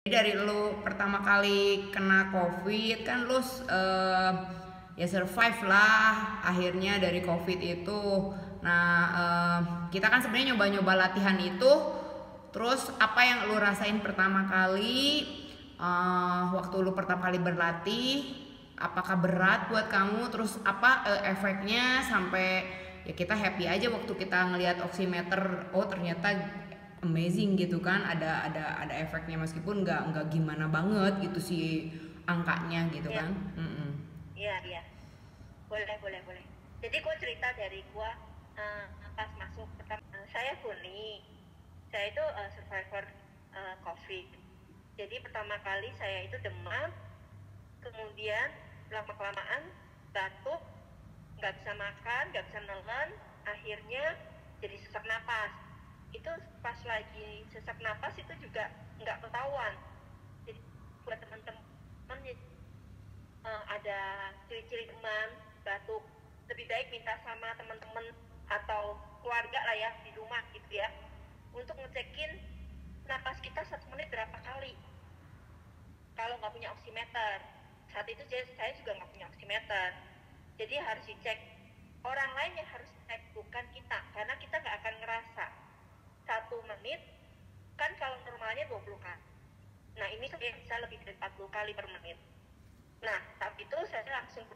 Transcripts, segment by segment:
Dari lu pertama kali kena COVID kan lu ya survive lah akhirnya dari COVID itu. Nah, kita kan sebenarnya nyoba-nyoba latihan itu. Terus apa yang lu rasain pertama kali waktu lu pertama kali berlatih? Apakah berat buat kamu? Terus apa efeknya sampai ya kita happy aja waktu kita ngelihat oximeter, oh ternyata amazing gitu kan, ada efeknya meskipun nggak gimana banget gitu sih angkanya gitu Iya, kan. Mm-mm. iya, iya. Boleh, boleh, boleh. Jadi gue cerita dari gue uh, pas masuk pertama. Saya Funi. Saya itu survivor COVID. Jadi pertama kali saya itu demam, kemudian lama-kelamaan batuk, nggak bisa makan, nggak bisa nelen, akhirnya jadi sesak napas. Itu pas lagi sesak napas itu juga nggak ketahuan. Jadi buat teman-teman ada ciri-ciri demam, batuk, lebih baik minta sama teman-teman atau keluarga lah ya di rumah gitu ya, untuk ngecekin napas kita 1 menit berapa kali. Kalau nggak punya oximeter, saat itu saya juga nggak punya oximeter, jadi harus dicek. Orang lain yang harus cek, bukan kita, karena kita nggak akan ngerasa. 1 menit kan kalau normalnya 20 kali, nah ini bisa lebih dari 40 kali per menit. Nah saat itu saya langsung,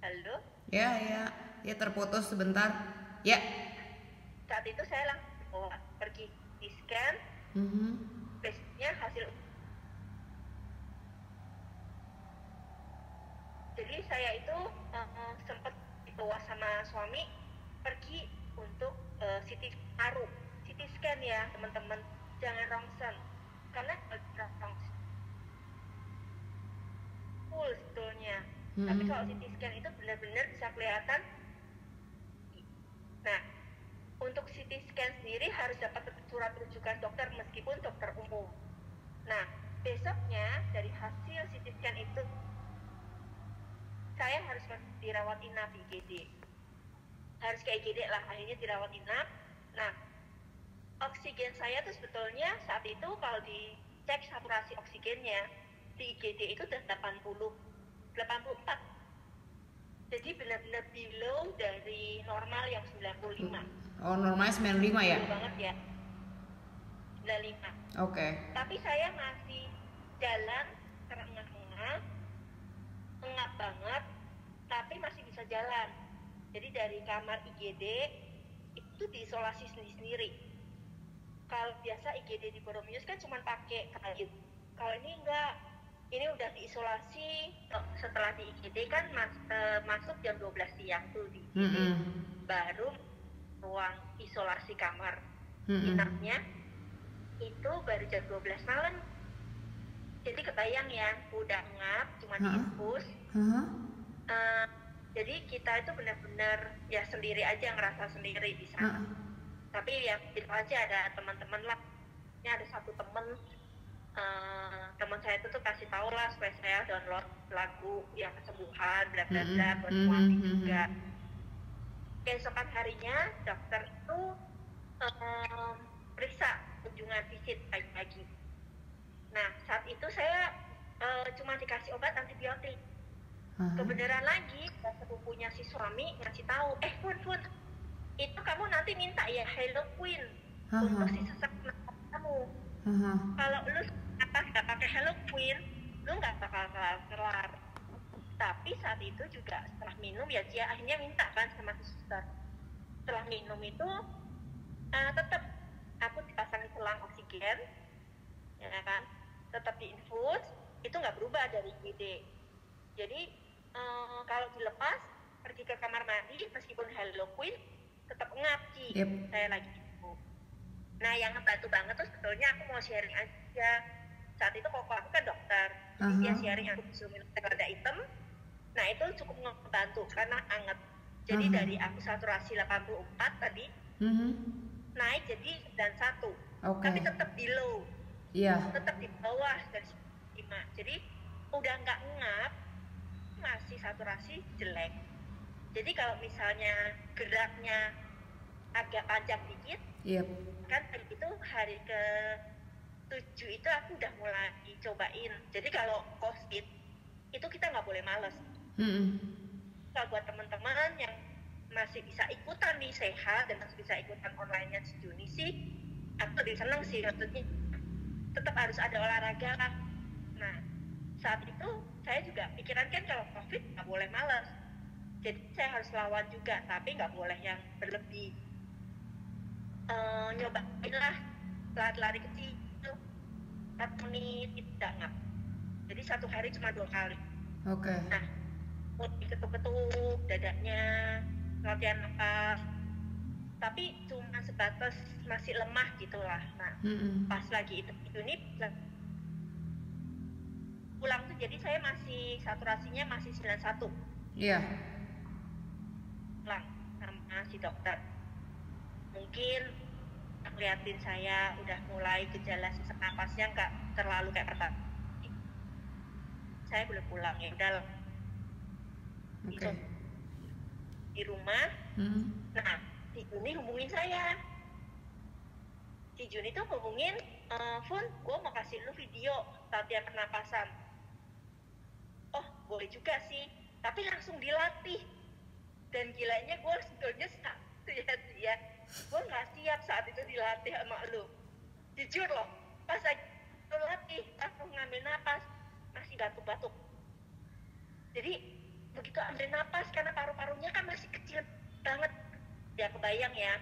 halo, Ya, ya, ya, terputus sebentar. Ya. saat itu saya langsung pergi di scan. Mhm. Besoknya hasil, jadi saya itu sempat dibawa sama suami pergi untuk CT scan ya teman-teman, jangan rongsen, karena rongsen full sebetulnya. Tapi kalau Mhm. CT scan itu benar-benar bisa kelihatan. Nah, untuk CT scan sendiri harus dapat surat rujukan dokter meskipun dokter umum. Nah, besoknya dari hasil CT scan itu saya harus dirawat inap di IGD. Harus ke IGD lah, akhirnya dirawat inap. Nah, oksigen saya tuh sebetulnya saat itu kalau dicek saturasi oksigennya di IGD itu udah 84. Jadi benar-benar below dari normal yang 95. Oh, normalnya 95 ya? Below banget ya, 95. Oke. Tapi saya masih jalan terengah-engah, engap banget, tapi masih bisa jalan. Jadi dari kamar IGD itu diisolasi sendiri-sendiri. Kalau biasa IGD di Boromius kan cuma pakai kain. Kalau ini enggak, ini udah diisolasi. Setelah di IGD kan masuk jam 12 siang tuh di IGD. Mhm. Baru ruang isolasi kamar Mhm. inapnya itu baru jam 12 malam. Jadi kebayang ya, udah ngap, cuma Heeh. diinfus. Heeh. Jadi kita itu benar-benar ya sendiri aja, ngerasa sendiri di sana. Heeh. Tapi ya itu aja ada teman-teman lah. Ini ada satu teman saya itu tuh kasih tahu lah supaya saya download lagu yang kesembuhan bla bla bla buat suami juga. Keesokan harinya dokter itu periksa kunjungan visit pagi-pagi. Nah saat itu saya cuma dikasih obat antibiotik. Kebenaran lagi sepupunya si suami ngasih tahu, Fun, itu kamu nanti minta ya Haloquin untuk si sesak napas kamu. Kalau lu nggak pakai Haloquin, lu nggak bakal kelar. Tapi saat itu juga setelah minum ya dia akhirnya minta kan sama suster. Setelah minum itu tetap aku dipasang selang oksigen, ya kan, tetap diinfus, itu nggak berubah dari IGD. Jadi kalau dilepas pergi ke kamar mandi meskipun Haloquin tetap ngap Ci. Yep. Saya lagi itu. Nah yang ngebantu banget tuh sebetulnya aku mau sharing aja. Saat itu koko aku kan dokter, jadi dia sharing aku disuruh minum teh lada hitam. Nah itu cukup ngebantu karena anget. Jadi dari aku saturasi 84 tadi naik jadi 91. Oke. Tapi tetap below, Iya. tetap di bawah dari 5. Jadi udah nggak ngap, masih saturasi jelek. Jadi kalau misalnya geraknya agak panjang dikit, Yep. kan itu hari ke itu aku udah mulai cobain. Jadi kalau COVID itu kita nggak boleh males. Kalau buat teman-teman yang masih bisa ikutan nih sehat dan masih bisa ikutan online-nya si Juni sih, aku lebih seneng sih, maksudnya tetap harus ada olahraga lah. Nah, saat itu saya juga pikiran kan kalau COVID nggak boleh malas, jadi saya harus lawan juga, tapi nggak boleh yang berlebih. Nyobain lah lari-lari kecil 4 menit, tidak ngap. Jadi satu hari cuma 2 kali. Nah, ketuk-ketuk dadanya, latihan nafas, tapi cuma sebatas masih lemah gitulah. Nah, pas lagi itu nih pulang tuh, jadi saya masih saturasinya masih 91. Iya. Pulang sama si dokter, mungkin ngeliatin saya udah mulai gejala sesak napasnya nggak terlalu kayak pertama. Saya boleh pulang, ya udah. Di rumah. Nah, si Juni hubungin saya. Si Juni tuh hubungin, Fun, gue mau kasih lu video latihan pernapasan. Oh, boleh juga sih, tapi langsung dilatih. Dan gilanya gue sebetulnya satu ya, gue nggak siap saat itu dilatih sama lu. Jujur loh, pas lagi latih, langsung ngambil napas, masih batuk-batuk. Jadi begitu ambil napas, karena paru-parunya kan masih kecil banget, ya kebayang ya,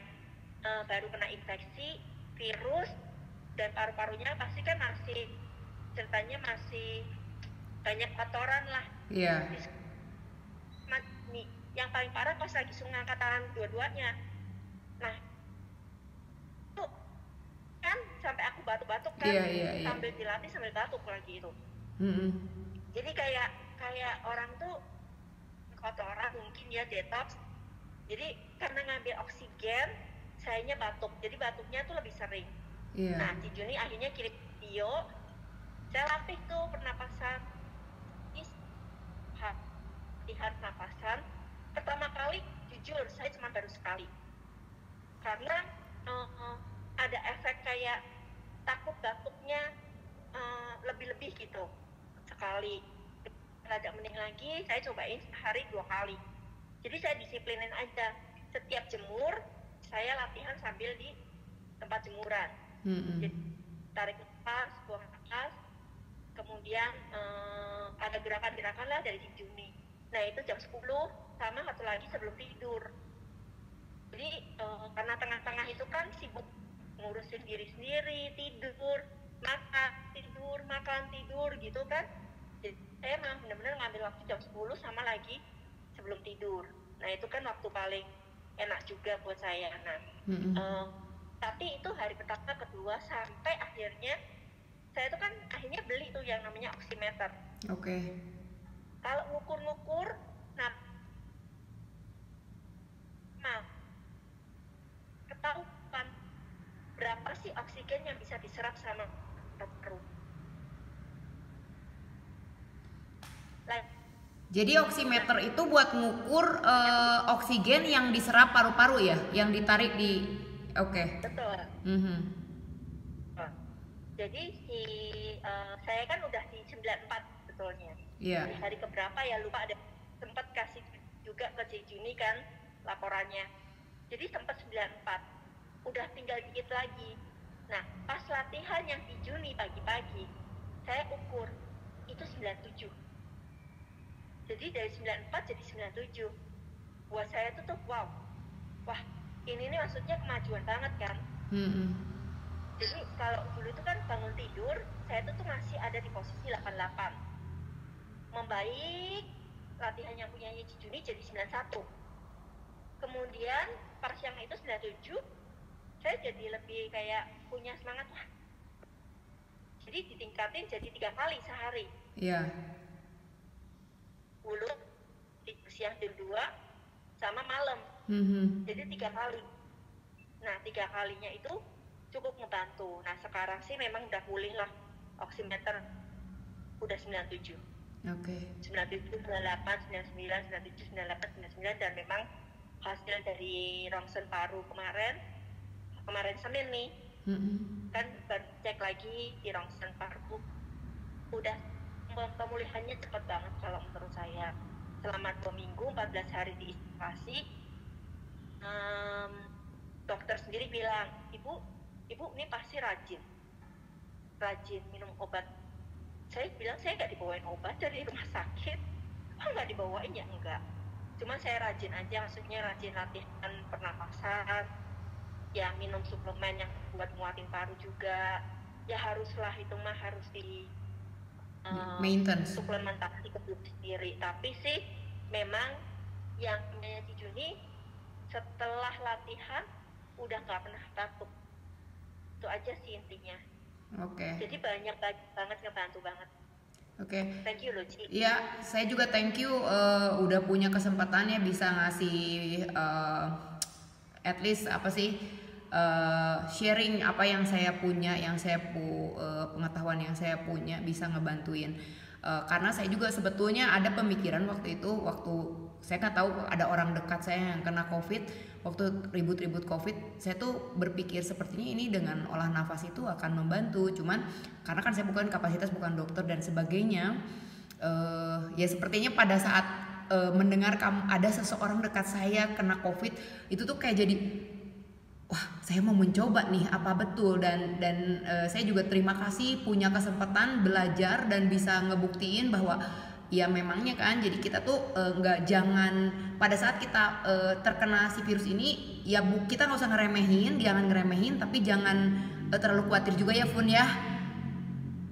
baru kena infeksi virus, dan paru-parunya pasti kan masih, ceritanya masih banyak kotoran lah. Iya. Nih, yang paling parah pas lagi suruh ngangkat tangan dua-duanya. Nah, tuh kan sampai aku batuk-batuk kan, sambil dilatih sambil batuk lagi itu. Jadi kayak orang tuh kotoran mungkin ya, detox. Jadi karena ngambil oksigen, sayanya batuk, jadi batuknya tuh lebih sering. Nah, si Juni akhirnya kirim video, saya latih tuh pernapasan, latihan pernapasan. Pertama kali jujur saya cuma baru sekali, karena ada efek kayak takut batuknya lebih-lebih gitu. Sekali agak mending lagi, saya cobain sehari 2 kali. Jadi saya disiplinin aja, setiap jemur saya latihan sambil di tempat jemuran. Jadi tarik nafas, buang nafas, kemudian ada gerakan-gerakan lah dari Juni. Nah, itu jam 10, sama satu lagi sebelum tidur. Jadi karena tengah-tengah itu kan sibuk ngurusin diri sendiri, tidur, makan, tidur gitu kan. Jadi saya memang benar-benar ngambil waktu jam 10 sama lagi sebelum tidur. Nah, itu kan waktu paling enak juga buat saya. Nah, tapi itu hari pertama, kedua, sampai akhirnya saya tuh kan akhirnya beli tuh yang namanya oximeter. Kalau ngukur-ngukur, nah ketahuan berapa sih oksigen yang bisa diserap sama paru-paru. Jadi oximeter itu buat ngukur oksigen yang diserap paru-paru ya, yang ditarik di. Betul. Jadi saya kan udah di 94 sebetulnya. Di hari keberapa ya lupa, ada sempat kasih juga ke si Juni kan laporannya. Jadi sempat 94, udah tinggal dikit lagi. Nah, pas latihan yang di Juni pagi-pagi, saya ukur itu 97. Jadi dari 94 jadi 97. Buat saya tuh wow, wah ini nih maksudnya kemajuan banget kan. Jadi kalau dulu itu kan bangun tidur, saya tuh masih ada di posisi 88. Membaik, latihan yang punya Juni jadi 91. Kemudian pas yang itu 97, saya jadi lebih kayak punya semangat lah. Jadi ditingkatin jadi 3 kali sehari. Dulu siang jam 2 sama malam. Jadi 3 kali. Nah, 3 kalinya itu cukup ngebantu. Nah, sekarang sih memang udah pulih lah, oximeter udah 97. 97, 98, 99, 97, 98, 99, dan memang hasil dari rongsen paru kemarin Senin nih, Kan baru cek lagi di rongsen paru, udah pemulihannya cepat banget kalau menurut saya. Selama 2 minggu 14 hari diisolasi, dokter sendiri bilang, ibu ini pasti rajin minum obat. Saya bilang saya nggak dibawain obat dari rumah sakit. Nggak dibawain ya enggak, cuma saya rajin aja, maksudnya rajin latihan pernapasan, ya minum suplemen yang buat nguatin paru juga, ya haruslah itu mah harus di maintenance suplementasi ke tubuh sendiri. Tapi sih memang yang namanya di Juni setelah latihan udah nggak pernah batuk, itu aja sih intinya. Jadi banyak banget ngebantu banget. Thank you loh Ci. Iya, saya juga thank you udah punya kesempatan ya bisa ngasih at least apa sih sharing apa yang saya punya, pengetahuan yang saya punya bisa ngebantuin. Karena saya juga sebetulnya ada pemikiran waktu itu, waktu saya nggak tahu ada orang dekat saya yang kena COVID, waktu ribut-ribut COVID, saya tuh berpikir sepertinya ini dengan olah nafas itu akan membantu. Cuman karena kan saya bukan kapasitas, bukan dokter dan sebagainya, ya sepertinya pada saat mendengar ada seseorang dekat saya kena COVID, itu tuh kayak jadi wah, saya mau mencoba nih apa betul, dan saya juga terima kasih punya kesempatan belajar dan bisa ngebuktiin bahwa ya memangnya kan, jadi kita tuh jangan pada saat kita terkena si virus ini ya kita nggak usah jangan ngeremehin, tapi jangan terlalu khawatir juga ya Fun ya.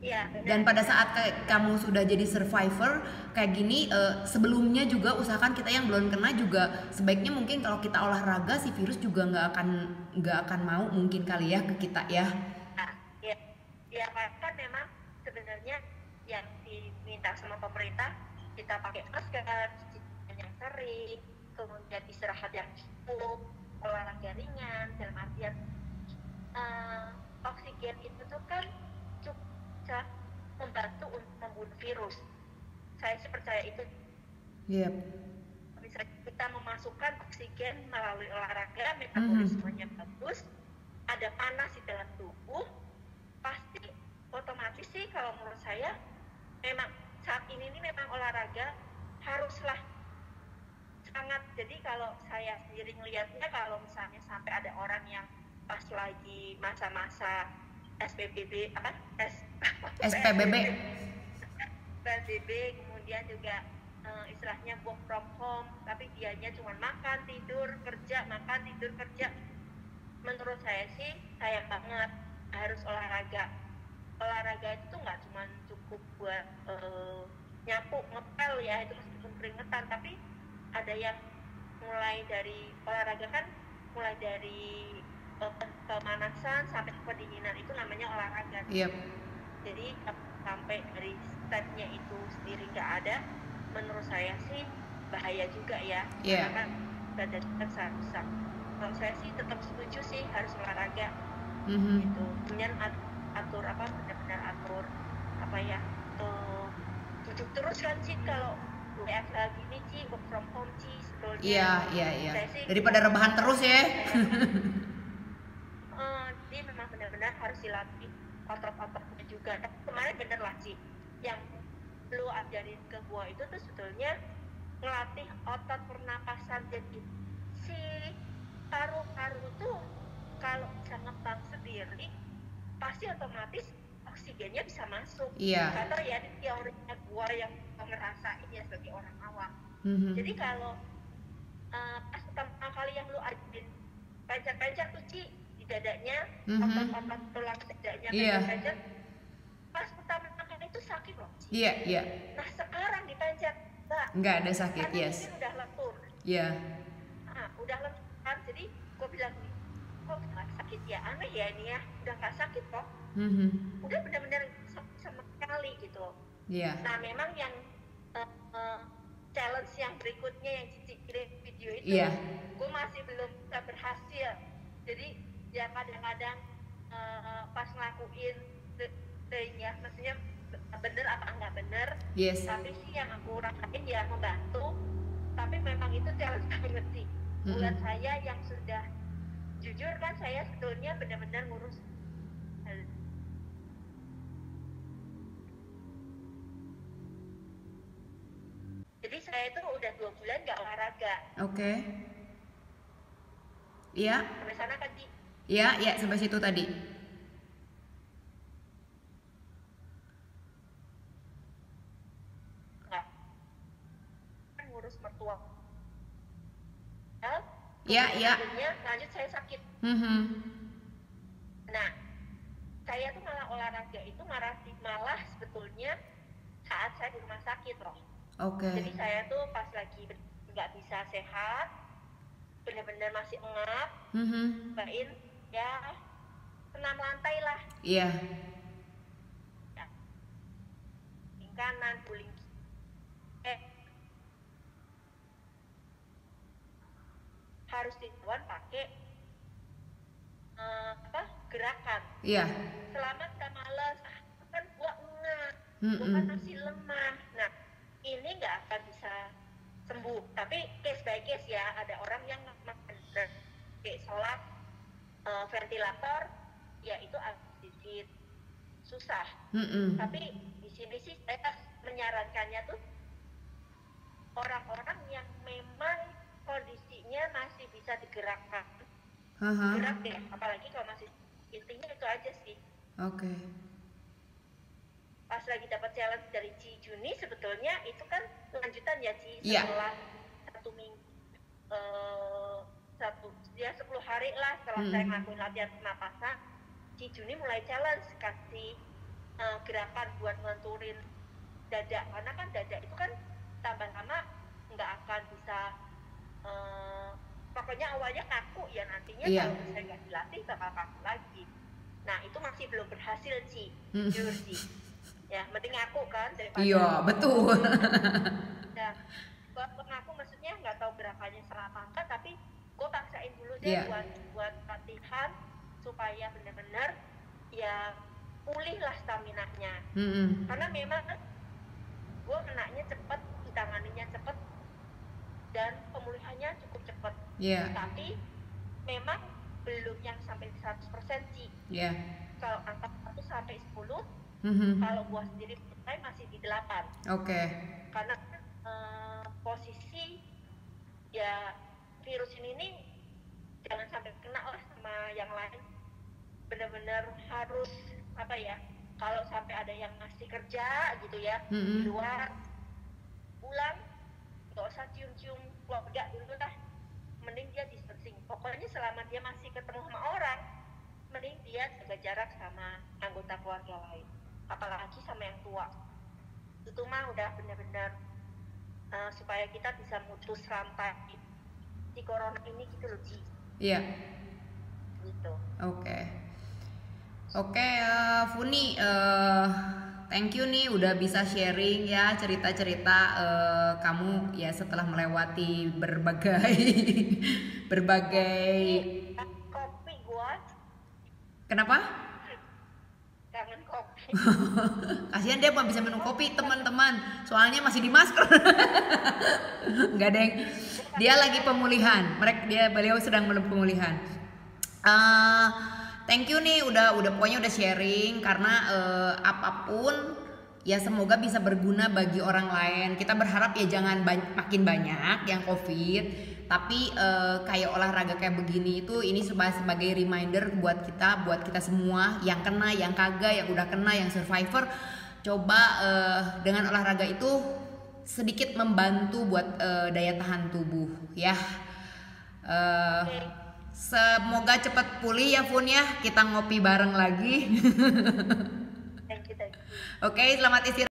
Ya, dan pada saat kamu sudah jadi survivor kayak gini, sebelumnya juga usahakan kita yang belum kena juga sebaiknya mungkin kalau kita olahraga si virus juga nggak akan mau mungkin kali ya ke kita ya. Ya kan memang sebenarnya yang diminta sama pemerintah kita pakai masker, cuci tangan yang sering, kemudian istirahat yang cukup, olahraga ringan, dalam artian oksigen itu tuh kan bisa membantu untuk membunuh virus. Saya sih percaya itu. Yep. Bisa kita memasukkan oksigen melalui olahraga, metabolismenya bagus, ada panas di dalam tubuh, pasti otomatis sih kalau menurut saya memang saat ini memang olahraga haruslah sangat. Jadi kalau saya sendiri ngelihatnya, kalau misalnya sampai ada orang yang pas lagi masa-masa SPBB PSBB, kemudian juga istilahnya work from home, tapi dianya cuma makan tidur kerja, menurut saya sih sayang banget. Harus olahraga itu nggak cuma cukup buat nyapu ngepel ya, itu meskipun keringetan, tapi ada yang mulai dari olahraga kan, mulai dari pemanasan sampai pendinginan, itu namanya olahraga. Yep. Jadi sampai dari stepnya itu sendiri nggak ada, menurut saya sih bahaya juga ya. Yeah. Karena kan badan kita rusak. Kalau saya sih tetap setuju sih harus olahraga. Gitu. Kemudian atur benar-benar atur duduk terus kan sih kalau WFH gini sih, work from home sih sebetulnya. Iya. Daripada rebahan terus ya. Jadi memang benar-benar harus dilatih otot-ototnya juga. Tapi kemarin bener lah Ci, yang lu ajarin ke gua itu tuh sebetulnya ngelatih otot pernapasan. Jadi si paru-paru tuh kalau bisa ngembang sendiri, pasti otomatis oksigennya bisa masuk. Iya. Atau ya teorinya gua yang ngerasain ya sebagai orang awam. Jadi kalau pas pertama kali yang lu ajarin pencet-pencet tuh Ci di dadanya, otot-otot tulang dadanya pencet-pencet, pas pertama kali itu sakit loh Ci. Iya. Nah sekarang dipencet nggak ada sakit. karena Yes. mungkin udah lentur. Iya. Udah lentur kan, jadi gue bilang kok nggak sakit ya, aneh ya ini ya, udah nggak sakit kok. Udah benar-benar sama sekali gitu. Iya. Nah memang yang challenge yang berikutnya yang Cici kirim video itu, gue masih belum bisa berhasil. Jadi ya kadang-kadang pas ngelakuin ya, maksudnya bener apa enggak bener, Yes. tapi sih yang aku rasain ya membantu. Tapi memang itu challenge banget sih buat saya yang sudah, jujur kan saya sebetulnya benar-benar ngurus saya itu udah 2 bulan nggak olahraga. Oke. Iya. Sampai sana kan Ci? Iya, iya sampai situ tadi. Nggak. Kan ngurus mertua. Iya, iya. Akhirnya lanjut saya sakit. Nah, saya tuh malah olahraga itu malah sebetulnya saat saya di rumah sakit loh. Oke. Jadi saya tuh pas lagi nggak bisa sehat, bener-bener masih engap, bain ya senam lantai lah. Iya. Ya. Guling kanan, guling harus dilawan pakai gerakan. Iya. Selama kita malas, kan gua enggak, gua kan masih lemah. Nah, ini nggak akan bisa sembuh. Tapi case by case ya, ada orang yang kayak sholat ventilator, ya itu agak sedikit susah. Tapi di sini sih saya menyarankannya tuh orang-orang yang memang kondisinya masih bisa digerakkan, gerak deh. Apalagi kalau masih, intinya itu aja sih. Oke. Pas lagi dapat challenge dari Ci Juni, sebetulnya itu kan lanjutan ya Ci, Iya. setelah 1 minggu 10 hari lah setelah saya ngelakuin latihan pernapasan, Ci Juni mulai challenge kasih gerakan buat ngelenturin dada, karena kan dada itu kan tambah lama nggak akan bisa, pokoknya awalnya kaku ya, nantinya kalau saya nggak dilatih bakal kaku lagi. Nah itu masih belum berhasil Ci, jujur Ci. Ya, mending ngaku kan daripada. Iya, betul. Nah, buat ngaku maksudnya nggak tahu gerakannya salah apa enggak, tapi gue paksain dulu deh buat latihan supaya benar-benar ya pulih lah stamina-nya. Karena memang gue kenanya cepet, ditanganinya cepet, dan pemulihannya cukup cepet. Tapi memang belum yang sampai 100% sih. Kalau angka 1 sampai 10, kalau gua sendiri saya masih di 8. Oke. Karena posisi ya virus ini jangan sampai kena lah sama yang lain. Benar-benar harus apa ya? Kalau sampai ada yang ngasih kerja gitu ya di luar, pulang nggak usah cium-cium keluarga dulu lah. Mending dia distancing. Pokoknya selama dia masih ketemu sama orang, mending dia jaga jarak sama anggota keluarga lain. Apalagi sama yang tua, itu mah udah benar-benar supaya kita bisa mutus rantai di corona ini gitu loh Ci. Iya. Gitu. Oke, Funi, thank you nih udah bisa sharing ya cerita-cerita kamu ya setelah melewati berbagai kopi gua. Kenapa? Kangen kopi. Kasihan dia belum bisa minum kopi teman-teman, soalnya masih di masker. Nggak deng, dia lagi pemulihan. Beliau sedang pemulihan. Thank you nih udah pokoknya udah sharing, karena apapun ya semoga bisa berguna bagi orang lain. Kita berharap ya jangan makin banyak yang COVID, tapi kayak olahraga kayak begini itu ini sebagai reminder buat kita semua yang kena, yang kagak, yang udah kena, yang survivor. Coba dengan olahraga itu sedikit membantu buat daya tahan tubuh ya. Semoga cepat pulih ya Fun ya. Kita ngopi bareng lagi. Thank you. Oke, selamat istirahat.